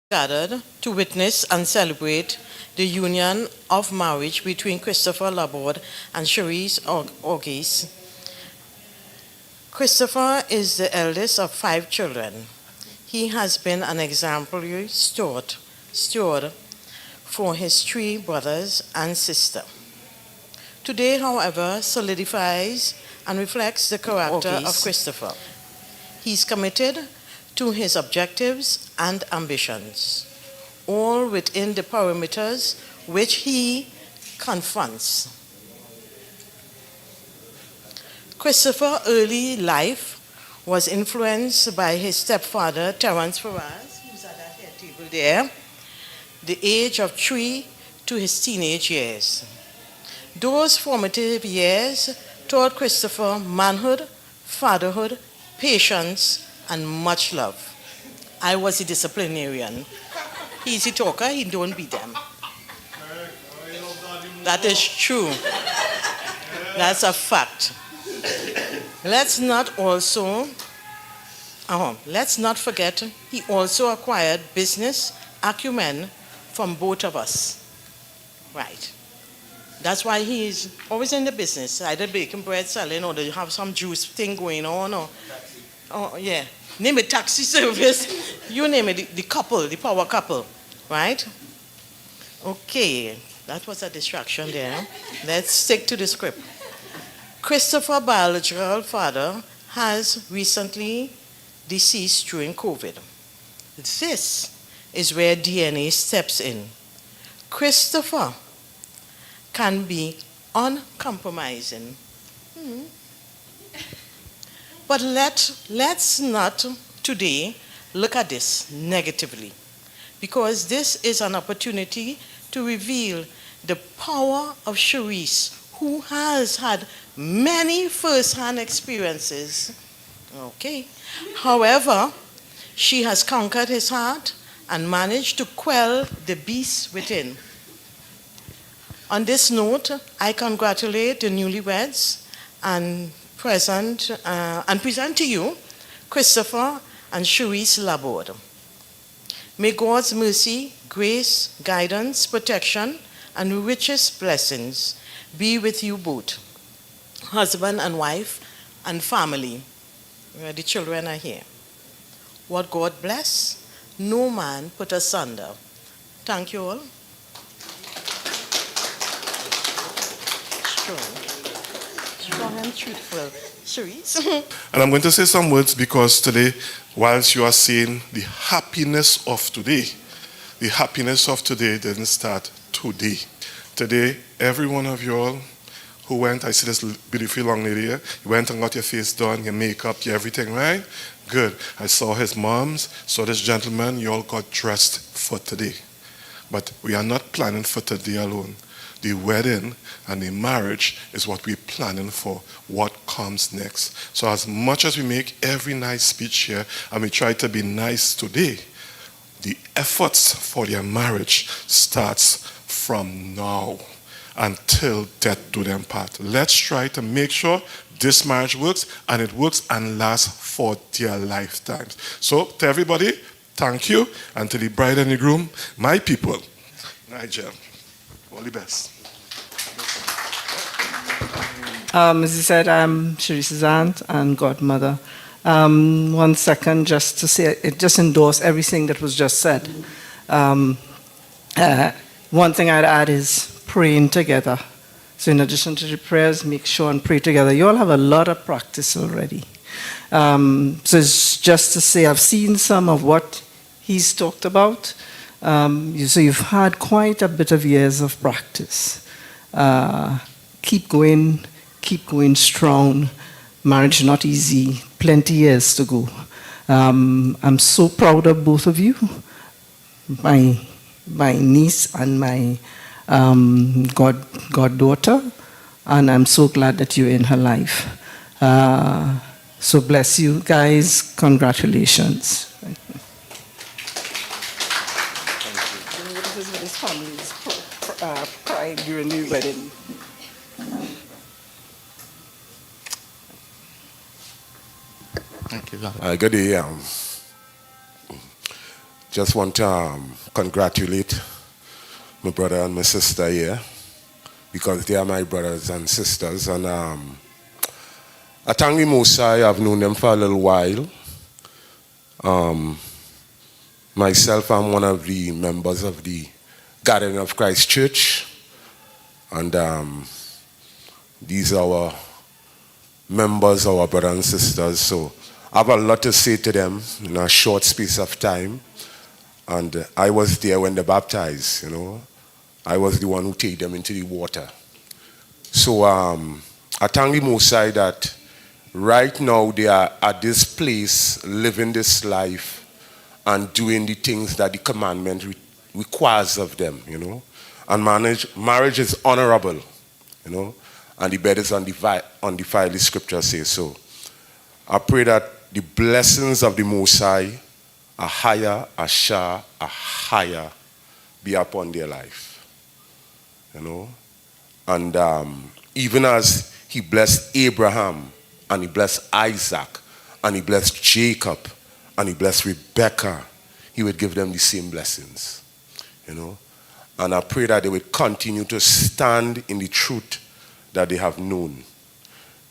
gathered to witness and celebrate the union of marriage between Christopher Laborde and Cherise Orgis. Christopher is the eldest of 5 children. He has been an exemplary steward for his 3 brothers and sister. Today, however, solidifies and reflects the character of Christopher. He's committed to his objectives and ambitions, all within the parameters which he confronts. Christopher's early life was influenced by his stepfather, Terence Faraz, who's at that head table there, the age of 3 to his teenage years. Those formative years taught Christopher manhood, fatherhood, patience, and much love. I was a disciplinarian. He's a talker, he don't beat them. That is true. That's a fact. Let's not forget he also acquired business acumen from both of us. Right. That's why he is always in the business, either baking bread, selling, or they have some juice thing going on, or yeah, name it, taxi service, you name it, the couple, the power couple, right? Okay, that was a distraction there. Let's stick to the script. Christopher's biological father has recently deceased during COVID. This is where DNA steps in. Christopher can be uncompromising. But let's not today look at this negatively, because this is an opportunity to reveal the power of Cherise, who has had many first-hand experiences. Okay. However, she has conquered his heart and managed to quell the beast within. On this note, I congratulate the newlyweds and present to you Christopher and Cherise Laborde. May God's mercy, grace, guidance, protection, and richest blessings be with you both, husband and wife, and family. The children are here. What God bless, no man put asunder. Thank you all. Strong and truthful. Cherise. And I'm going to say some words because today, whilst you are seeing the happiness of today didn't start today. Today, every one of you all who went, I see this beautiful young lady here, you went and got your face done, your makeup, your everything, right? Good. I saw his moms, saw this gentleman, you all got dressed for today. But we are not planning for today alone. The wedding and the marriage is what we're planning for, what comes next. So as much as we make every nice speech here and we try to be nice today, the efforts for their marriage starts from now until death do them part. Let's try to make sure this marriage works, and it works and lasts for their lifetimes. So to everybody, thank you. And to the bride and the groom, my people, Nigel, all the best. As you said, I'm Cherise's aunt and godmother. 1 second, just to say, just endorse everything that was just said. One thing I'd add is praying together. So in addition to the prayers, make sure and pray together. You all have a lot of practice already. So it's just to say, I've seen some of what he's talked about. So you've had quite a bit of years of practice. Keep going strong. Marriage not easy, plenty years to go. I'm so proud of both of you, my niece and my goddaughter, and I'm so glad that you're in her life. So bless you guys, congratulations. Thank you. His family's pride during the wedding. Thank you. Good day. just want to congratulate my brother and my sister here because they are my brothers and sisters. And I thank the Most High. I've known them for a little while. Myself, I'm one of the members of the Garden of Christ Church. And these are our members, our brothers and sisters. So I have a lot to say to them in a short space of time. And I was there when they baptized, you know. I was the one who take them into the water. So I thank the Most High that right now they are at this place, living this life and doing the things that the commandment requires of them, you know. And marriage is honorable, you know, and the bed is undefiled, the scripture says so. I pray that the blessings of the Most High, a higher, a shah, a higher, be upon their life, you know. And even as he blessed Abraham, and he blessed Isaac, and he blessed Jacob, and he blessed Rebekah, he would give them the same blessings, you know. And I pray that they would continue to stand in the truth that they have known.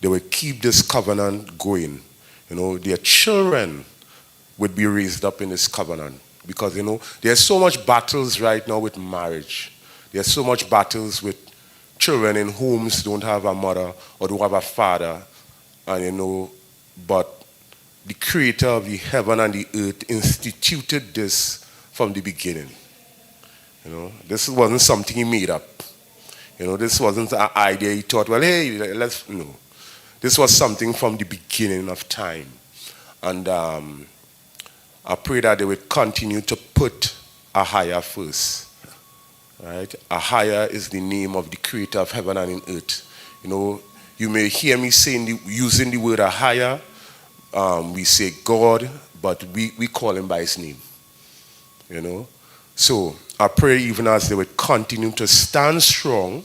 They will keep this covenant going. You know, their children would be raised up in this covenant. Because, you know, there's so much battles right now with marriage. There's so much battles with children in homes don't have a mother or don't have a father. And, you know, but the creator of the heaven and the earth instituted this from the beginning. You know, this wasn't something he made up. You know, this wasn't an idea he thought, well, hey, let's, no. This was something from the beginning of time. And I pray that they would continue to put a higher first. Right? A higher is the name of the creator of heaven and in earth. You know, you may hear me using the word a higher. We say God, but we call him by his name. You know? So I pray even as they would continue to stand strong,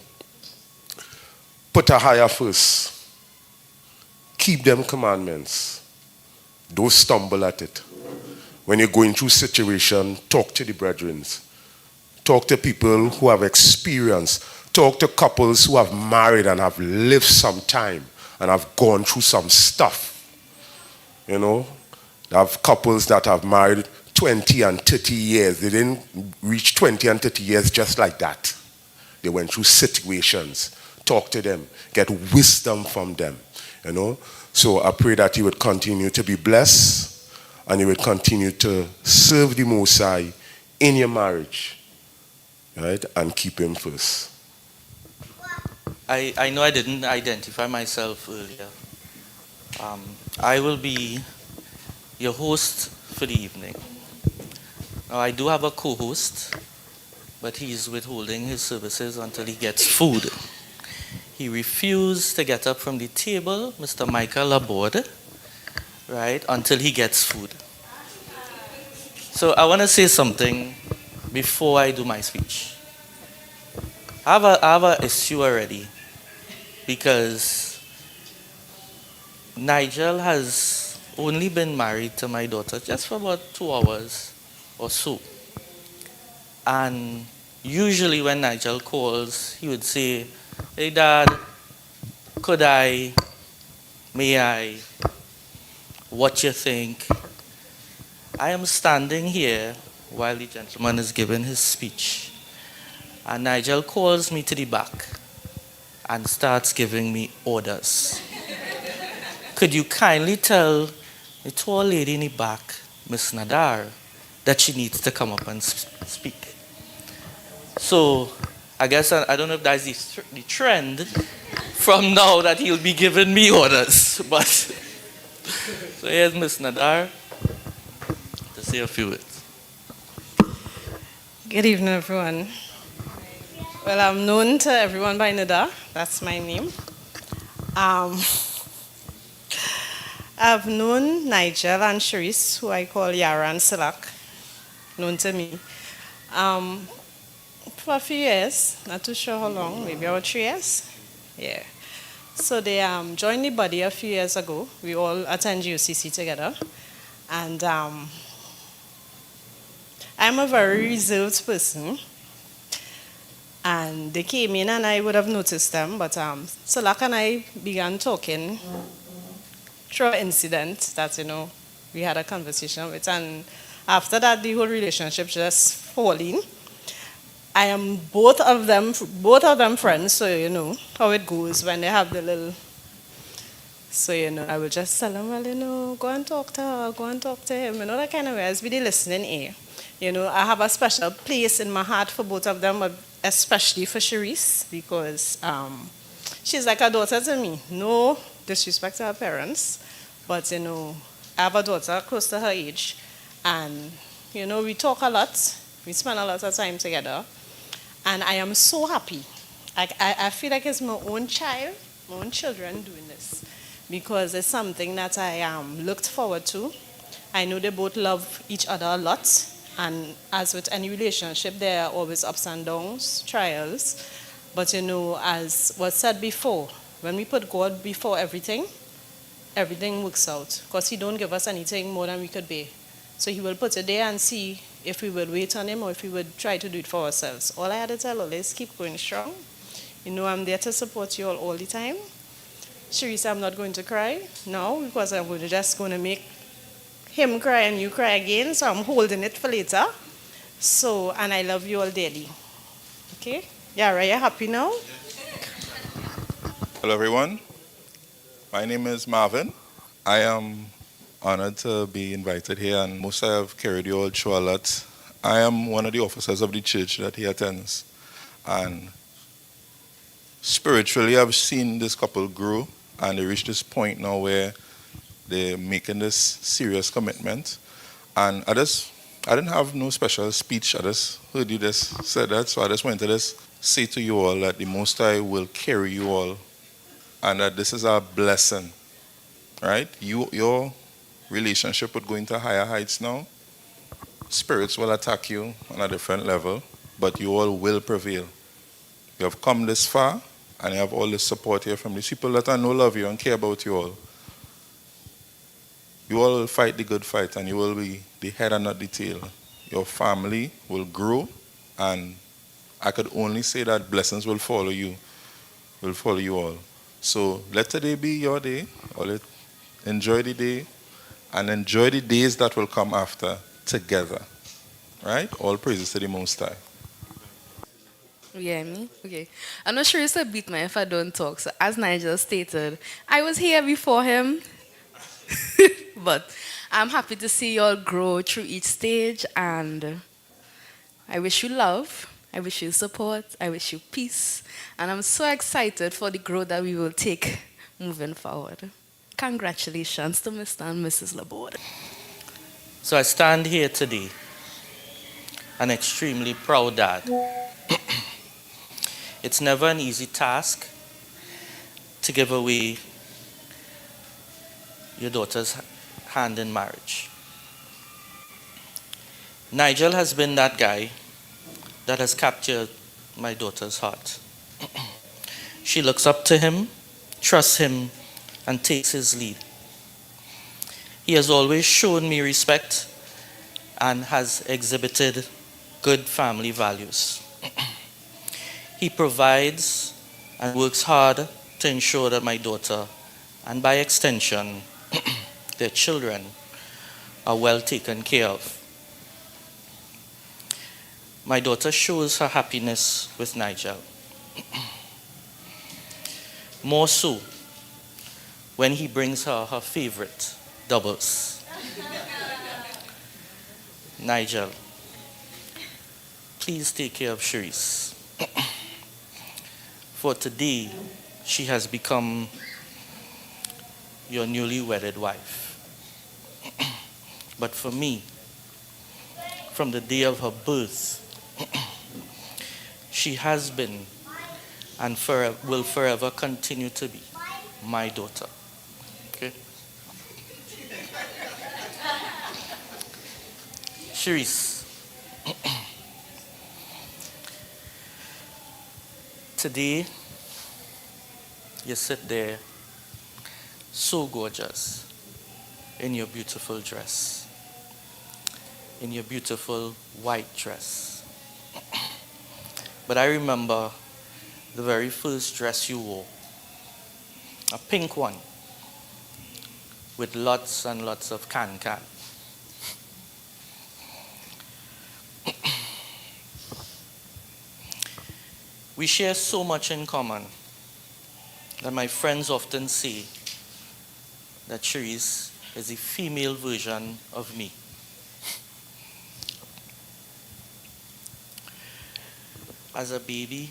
put a higher first, keep them commandments, don't stumble at it. When you're going through situation, talk to the brethren, talk to people who have experience, talk to couples who have married and have lived some time and have gone through some stuff. You know, I have couples that have married 20 and 30 years. They didn't reach 20 and 30 years just like that. They went through situations. Talk to them. Get wisdom from them. You know. So I pray that you would continue to be blessed and you would continue to serve the Most High in your marriage. Right? And keep him first. I know I didn't identify myself earlier. I will be your host for the evening. Now, I do have a co-host, but he's withholding his services until he gets food. He refused to get up from the table, Mr. Michael Laborde, right, until he gets food. So I want to say something before I do my speech. I have an issue already because Nigel has only been married to my daughter just for about 2 hours or so. And usually when Nigel calls, he would say, hey Dad, could I, may I, what you think? I am standing here while the gentleman is giving his speech. And Nigel calls me to the back and starts giving me orders. Could you kindly tell the tall lady in the back, Miss Nadar, that she needs to come up and speak? So I guess I don't know if that's the trend from now that he'll be giving me orders. But so here's Miss Nadar to say a few words. Good evening, everyone. Well, I'm known to everyone by Nada. That's my name. I've known Nigel and Sharice, who I call Yara and Silak, known to me, for a few years. Not too sure how long, maybe about 3 years. Yeah. So they joined the body a few years ago. We all attend UCC together. And I I'm a very reserved person, and they came in and I would have noticed them, but Salak and I began talking through an incident that, we had a conversation with, and after that, the whole relationship just falling. I am both of them friends, so you know how it goes when they have the little. So I would just tell them, well, go and talk to her, go and talk to him, that kind of way. As be the listening ear. I have a special place in my heart for both of them, but especially for Sharice because she's like a daughter to me. No disrespect to her parents, but I have a daughter close to her age, and we talk a lot. We spend a lot of time together. And I am so happy. I feel like it's my own child, my own children doing this. Because it's something that I looked forward to. I know they both love each other a lot. And as with any relationship, there are always ups and downs, trials. But as was said before, when we put God before everything works out. Because He don't give us anything more than we could bear. So He will put it there and see if we would wait on Him or if we would try to do it for ourselves. All I had to tell all is keep going strong. I'm there to support you all the time. Sharice, I'm not going to cry now because I'm just going to make him cry and you cry again. So I'm holding it for later. So, and I love you all dearly. Okay? Yara, you happy now? Hello, everyone. My name is Marvin. I am honored to be invited here, and most I have carried you all through a lot. I am one of the officers of the church that he attends, and spiritually I've seen this couple grow, and they reached this point now where they're making this serious commitment. And I didn't have no special speech. I just heard you just said that, so I just wanted to just say to you all that the Most High will carry you all, and that this is a blessing, right? Your relationship would go into higher heights now. Spirits will attack you on a different level, but you all will prevail. You have come this far, and you have all this support here from these people that I know love you and care about you all. You all will fight the good fight, and you will be the head and not the tail. Your family will grow, and I could only say that blessings will follow you all. So let today be your day, enjoy the day, and enjoy the days that will come after together. Right? All praises to the Most High. Yeah, me? Okay. I'm not sure it's a beat man if I don't talk. So as Nigel stated, I was here before him. But I'm happy to see you all grow through each stage, and I wish you love, I wish you support, I wish you peace, and I'm so excited for the growth that we will take moving forward. Congratulations to Mr. and Mrs. Laborde. So I stand here today, an extremely proud dad. It's never an easy task to give away your daughter's hand in marriage. Nigel has been that guy that has captured my daughter's heart. She looks up to him, trusts him, and takes his lead. He has always shown me respect and has exhibited good family values. He provides and works hard to ensure that my daughter, and by extension, their children, are well taken care of. My daughter shows her happiness with Nigel. More so when he brings her her favorite doubles. Nigel, please take care of Sharice. For today, she has become your newly wedded wife. But for me, from the day of her birth, she has been and will forever continue to be my daughter. Okay? Sharice, today you sit there so gorgeous in your beautiful dress. in your beautiful white dress. But I remember the very first dress you wore, a pink one with lots and lots of can-can. We share so much in common that my friends often say that Cherise is a female version of me. As a baby,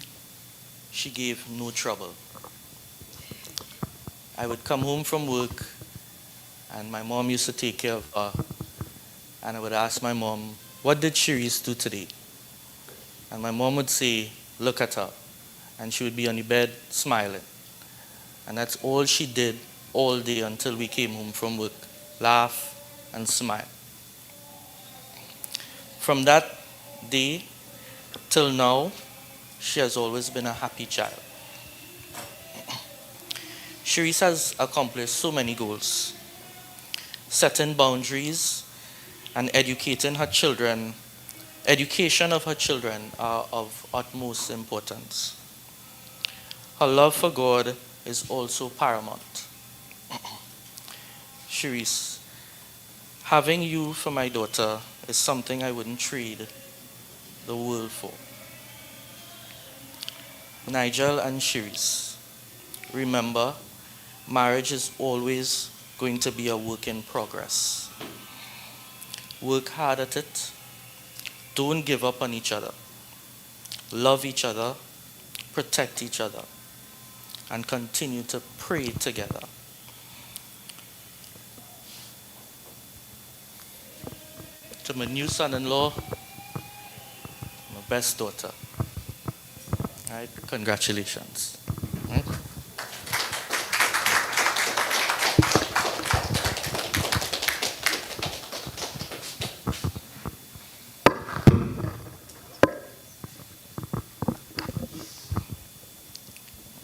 she gave no trouble. I would come home from work and my mom used to take care of her, and I would ask my mom, what did Cherise do today? And my mom would say, look at her. And she would be on the bed smiling. And that's all she did all day until we came home from work. Laugh and smile. From that day till now, she has always been a happy child. Cherise has accomplished so many goals. Setting boundaries and educating her children. Education of her children are of utmost importance. Her love for God is also paramount. Cherise, having you for my daughter is something I wouldn't trade the world for. Nigel and Cherise, remember, marriage is always going to be a work in progress. Work hard at it. Don't give up on each other. Love each other, protect each other, and continue to pray together. To my new son-in-law, my best daughter. All right, congratulations. All right.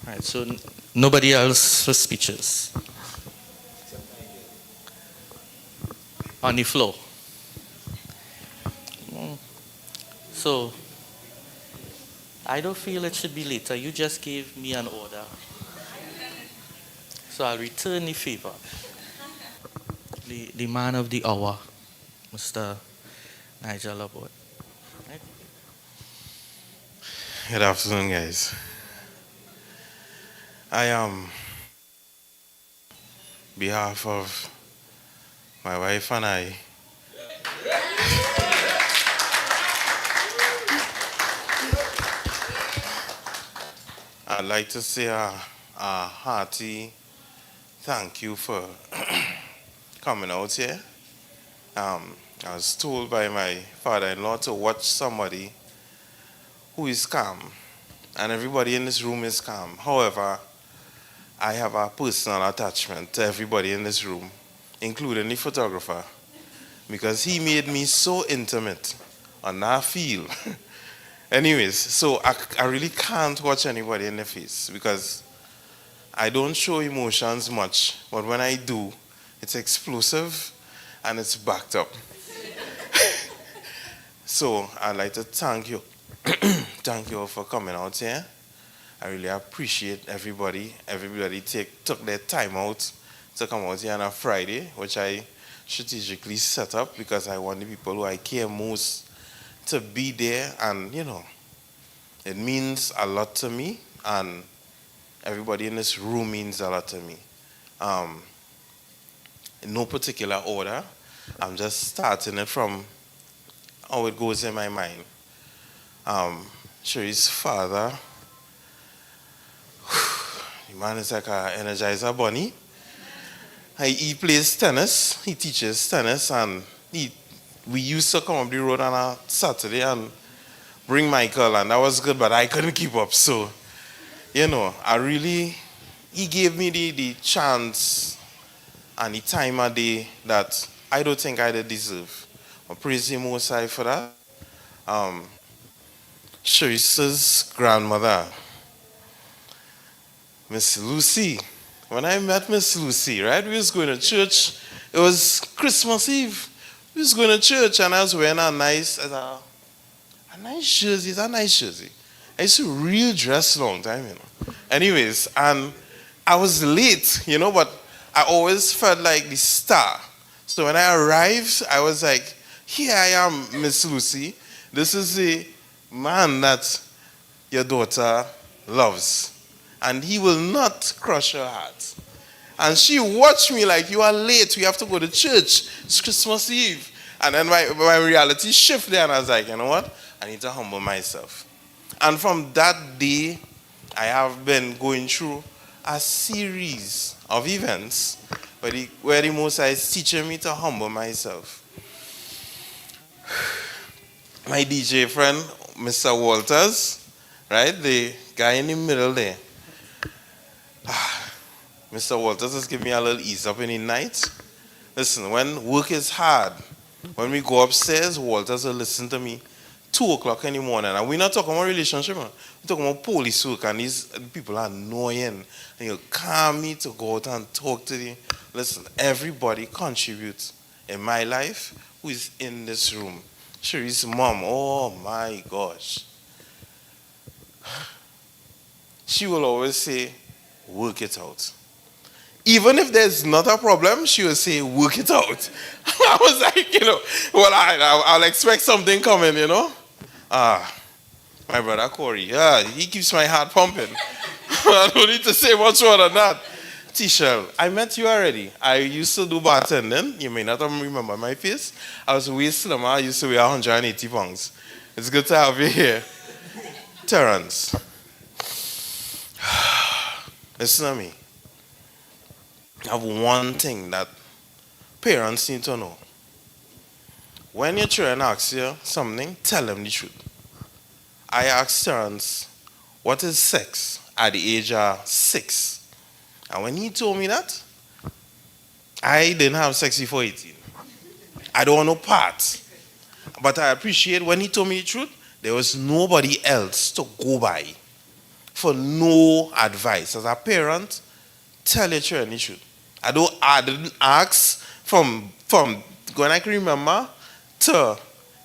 All right, so nobody else for speeches. On the floor. So, I don't feel it should be later. You just gave me an order. So I'll return the favor. The man of the hour, Mr. Nigel Abbott. Right? Good afternoon, guys. I behalf of my wife and I'd like to say a hearty thank you for coming out here. I was told by my father-in-law to watch somebody who is calm, and everybody in this room is calm. However, I have a personal attachment to everybody in this room, including the photographer, because he made me so intimate on that field. Anyways, so I really can't watch anybody in the face because I don't show emotions much, but when I do, it's explosive and it's backed up. So I'd like to thank you. Thank you all for coming out here. I really appreciate everybody. Everybody took their time out to come out here on a Friday, which I strategically set up because I want the people who I care most to be there, and it means a lot to me, and everybody in this room means a lot to me. In no particular order, I'm just starting it from how it goes in my mind. Cherie's father, the man is like an Energizer bunny. He plays tennis, he teaches tennis, and we used to come up the road on a Saturday and bring Michael, and that was good, but I couldn't keep up. So, he gave me the chance and the time a day that I don't think I did deserve. I praise him most high for that. Sharice's grandmother, Miss Lucy. When I met Miss Lucy, right, we was going to church. It was Christmas Eve. We was going to church and I was wearing a nice jersey. It's a nice jersey. I used to real dress long time, Anyways, and I was late, but I always felt like the star. So when I arrived, I was like, here I am, Miss Lucy. This is the man that your daughter loves. And he will not crush her heart. And she watched me like, you are late, we have to go to church. It's Christmas Eve. And then my reality shifted and I was like, you know what? I need to humble myself. And from that day, I have been going through a series of events where the Most High is teaching me to humble myself. My DJ friend, Mr. Walters, right? The guy in the middle there. Mr. Walters just give me a little ease up in the night. Listen, when work is hard, when we go upstairs, Walters will listen to me 2 o'clock in the morning. And we're not talking about relationship, man. We're talking about police work, and these people are annoying. And you calm me to go out and talk to them. Listen, everybody contributes in my life who is in this room. Cherie's mom, oh my gosh. She will always say, work it out. Even if there's not a problem, she will say, work it out. I was like, well, I'll expect something coming, my brother Corey, he keeps my heart pumping. I don't need to say much more than that. T-Shell, I met you already. I used to do bartending. You may not remember my face. I was way slimmer. I used to weigh 180 pounds. It's good to have you here. Terrence, listen to me. I have one thing that parents need to know. When your children ask you something, tell them the truth. I asked Terrence, what is sex at the age of 6? And when he told me that, I didn't have sex before 18. I don't want no parts. But I appreciate when he told me the truth, there was nobody else to go by for no advice. As a parent, tell your children the truth. I didn't ask from when I can remember to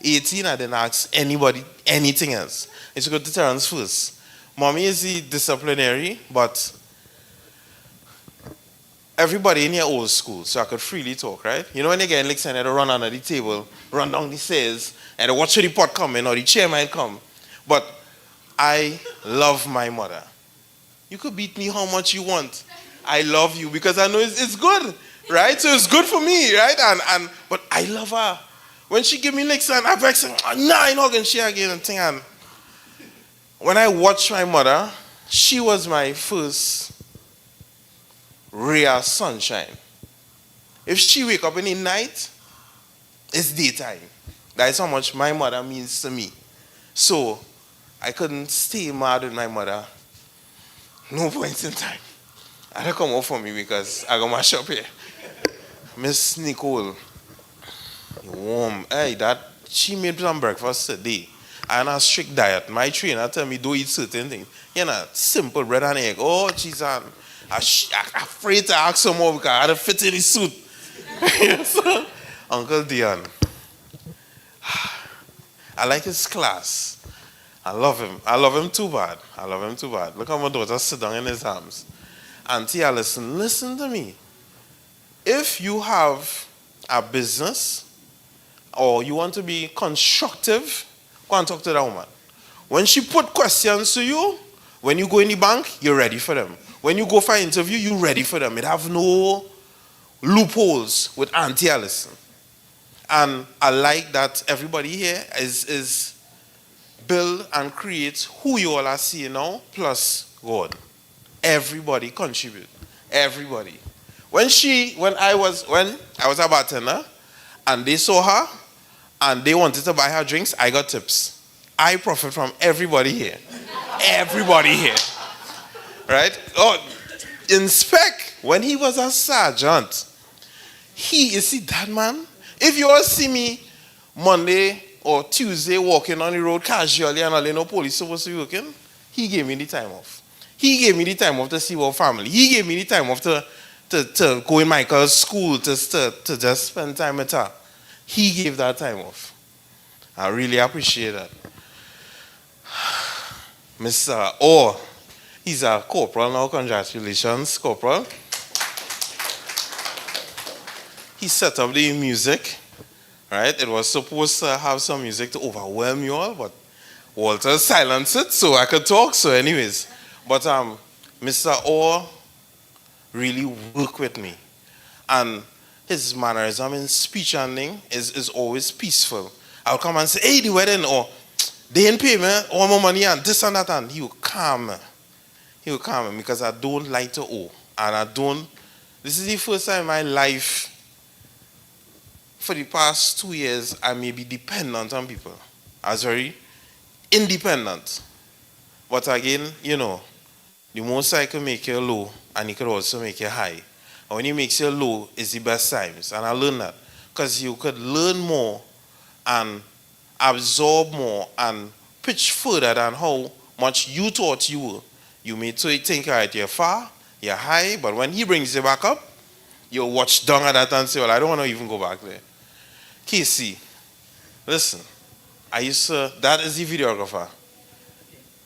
18, I didn't ask anybody anything else. It's go to Terrence first. Mommy is the disciplinary, but everybody in here old school, so I could freely talk, right? You know when they get licks and they run under the table, run down the stairs, and they watch the pot coming or the chair might come. But I love my mother. You could beat me how much you want. I love you because I know it's good, right? So it's good for me, right? But I love her. When she give me licks and I vex, nah, I'm not gonna share again and thing. And when I watch my mother, she was my first ray of sunshine. If she wake up in the night, it's daytime. That's how much my mother means to me. So I couldn't stay mad with my mother. No point in time. I had to come out for me because I got my shop here. Miss Nicole, warm. Hey, she made some breakfast today. I on a strict diet. My trainer tell me don't eat certain things. Simple bread and egg. Oh, jeez, I'm afraid to ask some more because I had to fit in the suit. Yes, Uncle Dion. I like his class. I love him. I love him too bad. Look how my daughter sit down in his arms. Auntie Allison, listen to me. If you have a business or you want to be constructive, go and talk to that woman. When she put questions to you, when you go in the bank, you're ready for them. When you go for an interview, you're ready for them. It have no loopholes with Auntie Allison. And I like that everybody here is build and create who you all are seeing now, plus God. Everybody contribute. Everybody. When I was a bartender and they saw her and they wanted to buy her drinks, I got tips. I profit from everybody here. Everybody here. Right? Oh, in spec, when he was a sergeant, you see that man? If you all see me Monday or Tuesday walking on the road casually and all, no police supposed to be working, he gave me the time off. He gave me the time off to see our family. He gave me the time off to go in Michael's school to just spend time with her. he gave that time off. I really appreciate that. Mr. Orr, he's a corporal now. Congratulations, corporal. He set up the music, right? It was supposed to have some music to overwhelm you all, but Walter silenced it so I could talk. So anyways, but Mr. Orr really worked with me. And his mannerism in speech and thing is always peaceful. I'll come and say, hey, the wedding, or they didn't pay me all my money and this and that, and he will calm me. He will calm me because I don't like to owe. And I don't, this is the first time in my life, for the past 2 years, I may be dependent on people. I was very independent. But again, you know, the most I can make you low, and he could also make you high. And when he makes you low, it's the best times. And I learned that. Because you could learn more and absorb more and pitch further than how much you thought you were. You may think, all right, you're far, you're high, but when he brings you back up, you'll watch down at that and say, well, I don't want to even go back there. Casey, listen, that is the videographer,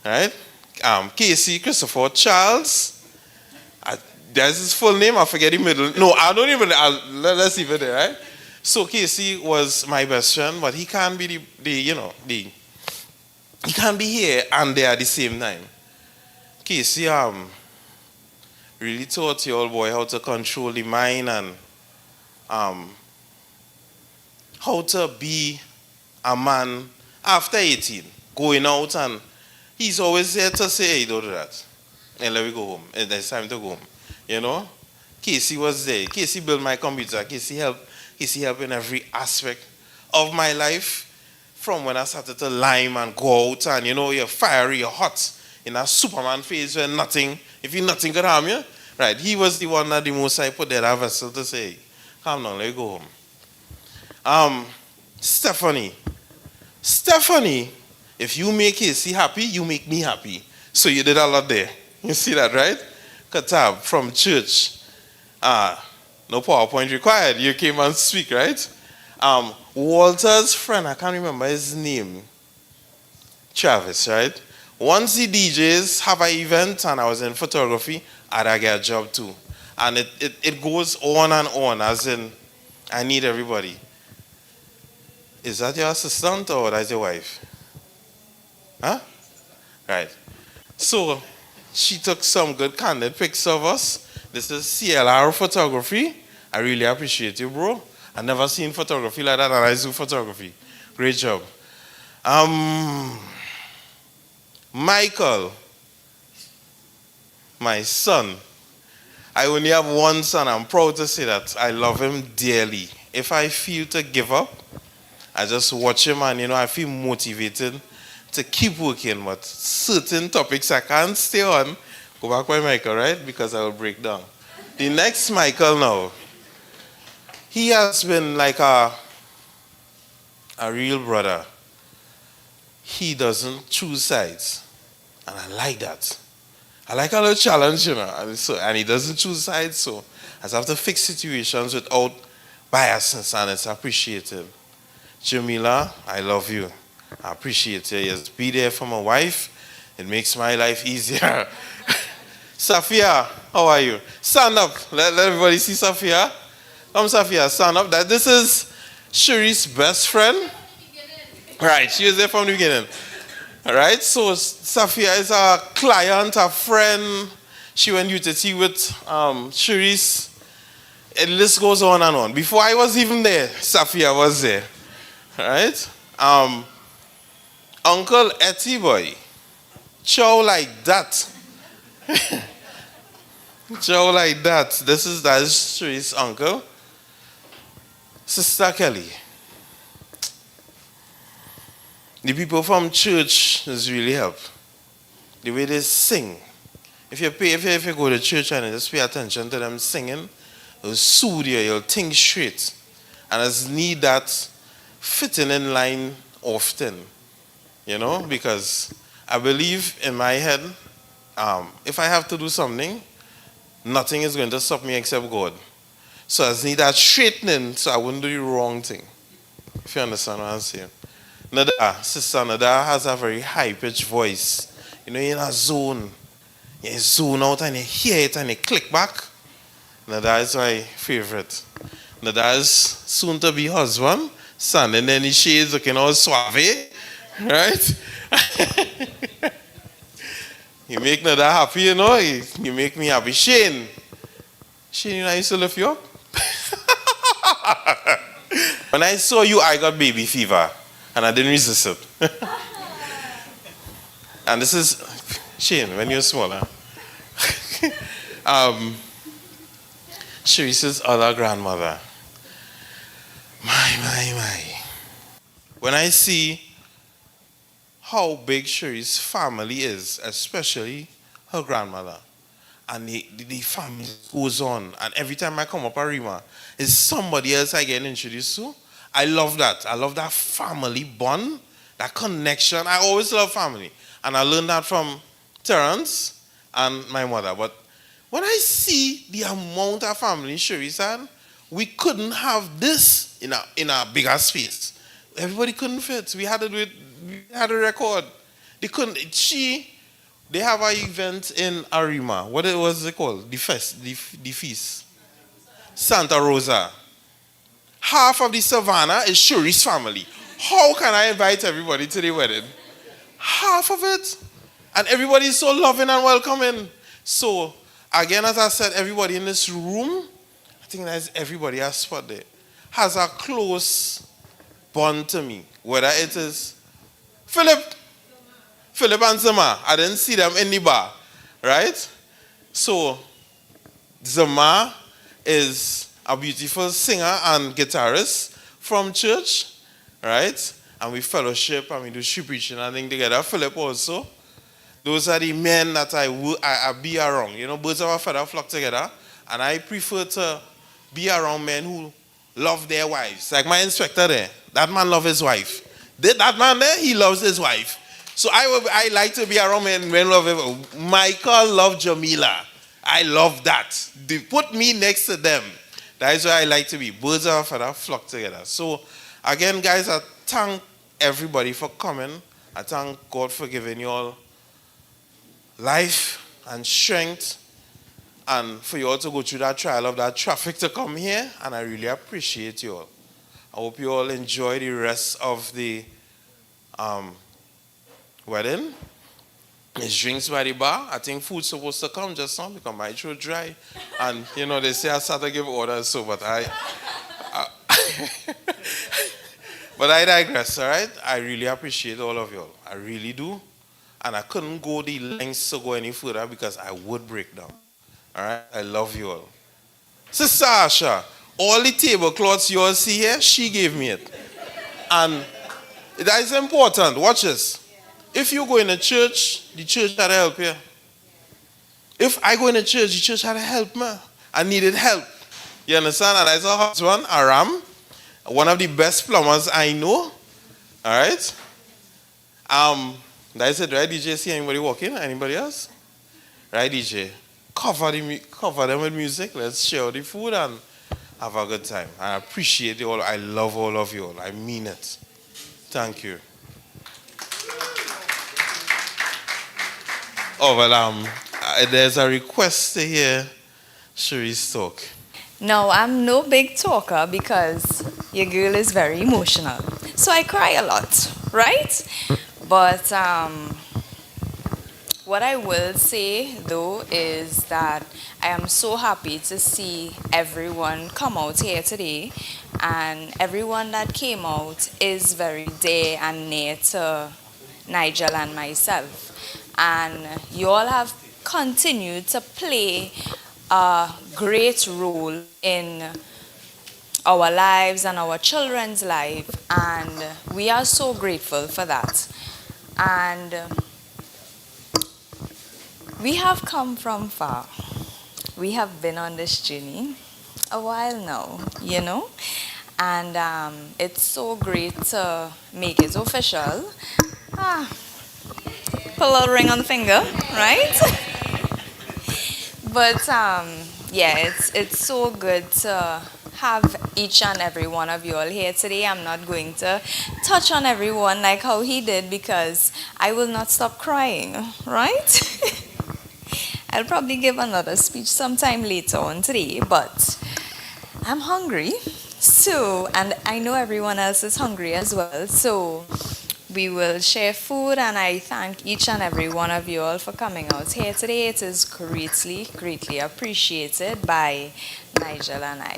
right? Casey Christopher Charles, that's his full name, I forget the middle. No, I don't even, let's leave it there, right? So Casey was my best friend, but he can't be he can't be here and there at the same time. Casey really taught your old boy how to control the mind and how to be a man after 18, going out, and he's always there to say, hey, don't do that. And let me go home. And it's time to go home. You know? Casey was there. Casey built my computer. Casey helped in every aspect of my life. From when I started to lime and go out and, you know, you're fiery, you're hot, in a Superman phase where nothing could harm you. Right, he was the one that the most I put there that vessel to say, calm down, let me go home. Stephanie, if you make Casey happy, you make me happy. So you did a lot there. You see that, right? Katab from church. No PowerPoint required. You came and speak, right? Walter's friend, I can't remember his name. Travis, right? Once the DJs have an event and I was in photography, I'd get a job too. And it goes on and on, as in, I need everybody. Is that your assistant or that's your wife? Huh? Right. So, she took some good candid pics of us. This is CLR photography. I really appreciate you, bro. I've never seen photography like that, and I do photography. Great job. Michael, my son. I only have one son. I'm proud to say that. I love him dearly. If I feel to give up, I just watch him and, you know, I feel motivated to keep working. But certain topics I can't stay on. Go back by Michael, right? Because I will break down. The next Michael now. He has been like a real brother. He doesn't choose sides. And I like that. I like a little challenge, you know. And he doesn't choose sides, so I just have to fix situations without biasness, and it's appreciated. Jamila, I love you. I appreciate you. Just be there for my wife. It makes my life easier. Safia, how are you? Stand up. Let everybody see Safia. Come, Safia, stand up. This is Shuri's best friend. Right, she was there from the beginning. All right, so Safia is a client, a friend. She went UTT with Shuri's. The list goes on and on. Before I was even there, Safia was there. All right? Uncle Etty boy. Chow like that. Chow like that. That is Shuri's uncle. Sister Kelly. The people from church has really helped. The way they sing. If you go to church and just pay attention to them singing, it'll soothe you, you'll think straight. And I just need that fitting in line often. You know, because I believe in my head, if I have to do something, nothing is going to stop me except God. So I just need that straightening so I wouldn't do the wrong thing. if you understand what I'm saying. Nada, Sister Nada has a very high-pitched voice. You know, you're in a zone. You zone out and you hear it and you click back. Nada is my favorite. Nada's soon-to-be husband, standing in the shades looking all suave, right? You make Nada happy, you know. You make me happy. Shane, you know, I used to lift you up. When I saw you, I got baby fever, and I didn't resist it. And this is Shane, when you're smaller. Sharice's other grandmother. My. When I see how big Sharice's family is, especially her grandmother, and the family goes on, and every time I come up Arima, it's somebody else I get introduced to. I love that. I love that family bond, that connection. I always love family. And I learned that from Terrence and my mother. But when I see the amount of family Sharice had, we couldn't have this in a bigger space. Everybody couldn't fit. We had to do it. We had a record. They couldn't. They have an event in Arima. What was it called? The feast. Santa Rosa. Half of the savannah is Shuri's family. How can I invite everybody to the wedding? Half of it. And everybody is so loving and welcoming. So, again, as I said, everybody in this room, I think there's everybody has spot there, has a close bond to me. Whether it is Philip and Zama. I didn't see them in the bar, right? So, Zama is a beautiful singer and guitarist from church, right? And we fellowship and we do sheep preaching and thing together. Philip also. Those are the men that I be around. You know, birds of a feather flock together. And I prefer to be around men who love their wives. Like my inspector there. That man loves his wife. That man there, he loves his wife. So I like to be around men love him. Michael loved Jamila. I love that. They put me next to them. That is where I like to be. Birds of a feather flock together. So, again, guys, I thank everybody for coming. I thank God for giving you all life and strength and for you all to go through that trial of that traffic to come here. And I really appreciate you all. I hope you all enjoy the rest of the wedding. There's drinks by the bar. I think food's supposed to come just now because my throat dry. And, you know, they say I start to give orders, so, but but I digress, all right? I really appreciate all of y'all. I really do. And I couldn't go the lengths to go any further because I would break down. All right? I love you all. Sister Asha, all the tablecloths you all see here, she gave me it. And that is important. Watch this. If you go in a church, the church had to help you. If I go in a church, the church had to help me. I needed help. You understand? And I saw husband, Aram, one of the best plumbers I know. All right? That's it, right, DJ? See anybody walking? Anybody else? Right, DJ? Cover them with music. Let's share the food and have a good time. I appreciate you all. I love all of you all. I mean it. Thank you. Oh, well, there's a request to hear Sharice talk. No, I'm no big talker because your girl is very emotional. So I cry a lot, right? But what I will say, though, is that I am so happy to see everyone come out here today. And everyone that came out is very dear and near to Nigel and myself. And you all have continued to play a great role in our lives and our children's life, and we are so grateful for that. And we have come from far. We have been on this journey a while now, you know, and it's so great to make it official. Put a little ring on the finger, right? But yeah, it's so good to have each and every one of you all here today. I'm not going to touch on everyone like how he did because I will not stop crying, right? I'll probably give another speech sometime later on today, but I'm hungry. So, and I know everyone else is hungry as well. So, we will share food, and I thank each and every one of you all for coming out here today. It is greatly, greatly appreciated by Nigel and I.